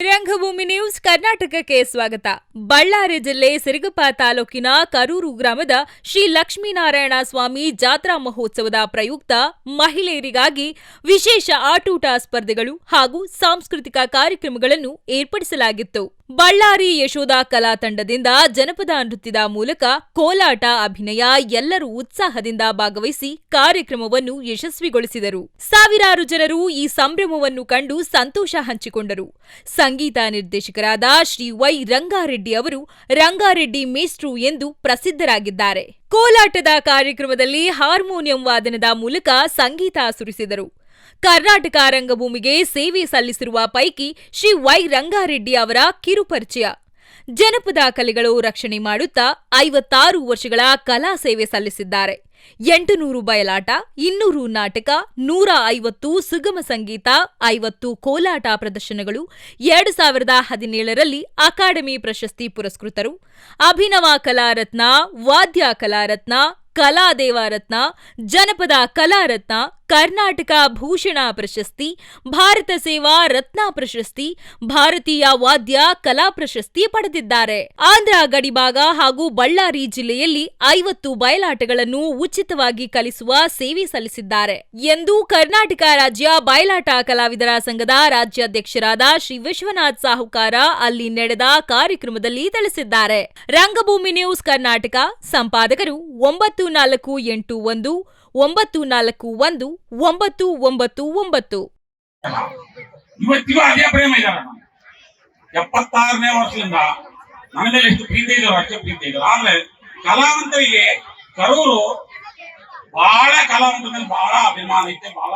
ರಂಗಭೂಮಿ ನ್ಯೂಸ್ ಕರ್ನಾಟಕಕ್ಕೆ ಸ್ವಾಗತ. ಬಳ್ಳಾರಿ ಜಿಲ್ಲೆ ಸಿರುಗುಪ್ಪ ತಾಲೂಕಿನ ಕರೂರು ಗ್ರಾಮದ ಶ್ರೀ ಲಕ್ಷ್ಮೀನಾರಾಯಣ ಸ್ವಾಮಿ ಜಾತ್ರಾ ಮಹೋತ್ಸವದ ಪ್ರಯುಕ್ತ ಮಹಿಳೆಯರಿಗಾಗಿ ವಿಶೇಷ ಆಟೋಟ ಸ್ಪರ್ಧೆಗಳು ಹಾಗೂ ಸಾಂಸ್ಕೃತಿಕ ಕಾರ್ಯಕ್ರಮಗಳನ್ನು ಏರ್ಪಡಿಸಲಾಗಿತ್ತು. ಬಳ್ಳಾರಿ ಯಶೋಧ ಕಲಾ ತಂಡದಿಂದ ಜನಪದ ನೃತ್ಯದ ಮೂಲಕ ಕೋಲಾಟ, ಅಭಿನಯ ಎಲ್ಲರೂ ಉತ್ಸಾಹದಿಂದ ಭಾಗವಹಿಸಿ ಕಾರ್ಯಕ್ರಮವನ್ನು ಯಶಸ್ವಿಗೊಳಿಸಿದರು. ಸಾವಿರಾರು ಜನರು ಈ ಸಂಭ್ರಮವನ್ನು ಕಂಡು ಸಂತೋಷ ಹಂಚಿಕೊಂಡರು. ಸಂಗೀತ ನಿರ್ದೇಶಕರಾದ ಶ್ರೀ ವೈ ರಂಗಾರೆಡ್ಡಿ ಅವರು ರಂಗಾರೆಡ್ಡಿ ಮೇಸ್ಟ್ರು ಎಂದು ಪ್ರಸಿದ್ಧರಾಗಿದ್ದಾರೆ. ಕೋಲಾಟದ ಕಾರ್ಯಕ್ರಮದಲ್ಲಿ ಹಾರ್ಮೋನಿಯಂ ವಾದನದ ಮೂಲಕ ಸಂಗೀತ ಸುರಿಸಿದರು. ಕರ್ನಾಟಕ ರಂಗಭೂಮಿಗೆ ಸೇವೆ ಸಲ್ಲಿಸಿರುವ ಪೈಕಿ ಶ್ರೀ ವೈ ರಂಗಾರೆಡ್ಡಿ ಅವರ ಕಿರುಪರಿಚಯ. ಜನಪದ ಕಲೆಗಳು ರಕ್ಷಣೆ ಮಾಡುತ್ತಾ 56 ವರ್ಷಗಳ ಕಲಾ ಸೇವೆ ಸಲ್ಲಿಸಿದ್ದಾರೆ. 800 ಬಯಲಾಟ, 200 ನಾಟಕ, 150 ಸುಗಮ ಸಂಗೀತ, 50 ಕೋಲಾಟ ಪ್ರದರ್ಶನಗಳು, 2017ರಲ್ಲಿ ಅಕಾಡೆಮಿ ಪ್ರಶಸ್ತಿ ಪುರಸ್ಕೃತರು. ಅಭಿನವ ಕಲಾರತ್ನ, ವಾದ್ಯ ಕಲಾರತ್ನ, ಕಲಾದೇವರತ್ನ, ಜನಪದ ಕಲಾರತ್ನ, ಕರ್ನಾಟಕ ಭೂಷಣ ಪ್ರಶಸ್ತಿ, ಭಾರತ ಸೇವಾ ರತ್ನ ಪ್ರಶಸ್ತಿ, ಭಾರತೀಯ ವಾದ್ಯ ಕಲಾ ಪ್ರಶಸ್ತಿ ಪಡೆದಿದ್ದಾರೆ. ಆಂಧ್ರ ಗಡಿಭಾಗ ಹಾಗೂ ಬಳ್ಳಾರಿ ಜಿಲ್ಲೆಯಲ್ಲಿ 50 ಬಯಲಾಟಗಳನ್ನು ಉಚಿತವಾಗಿ ಕಲಿಸುವ ಸೇವೆ ಸಲ್ಲಿಸಿದ್ದಾರೆ ಎಂದು ಕರ್ನಾಟಕ ರಾಜ್ಯ ಬಯಲಾಟ ಕಲಾವಿದರ ಸಂಘದ ರಾಜ್ಯಾಧ್ಯಕ್ಷರಾದ ಶ್ರೀ ವಿಶ್ವನಾಥ್ ಸಾಹುಕಾರ ಅಲ್ಲಿ ನಡೆದ ಕಾರ್ಯಕ್ರಮದಲ್ಲಿ ತಿಳಿಸಿದ್ದಾರೆ. ರಂಗಭೂಮಿ ನ್ಯೂಸ್ ಕರ್ನಾಟಕ ಸಂಪಾದಕರು 9481 941 999. ಇವತ್ತಿಗೂ ಅದೇ ಪ್ರೇಮ ಇದ್ದಾರೆ. 76ನೇ ವರ್ಷದಿಂದ ನನ್ನ ಮೇಲೆ ಎಷ್ಟು ಪ್ರೀತಿ ಇದ್ದಾರೆ ಅಷ್ಟೇ ಪ್ರೀತಿ ಇದ್ದಾರೆ. ಆದ್ರೆ ಕಲಾವಂತರಿಗೆ ಕರೂರು ಬಹಳ ಕಲಾವಂತರಲ್ಲಿ ಬಹಳ ಅಭಿಮಾನ ಐತೆ. ಬಹಳ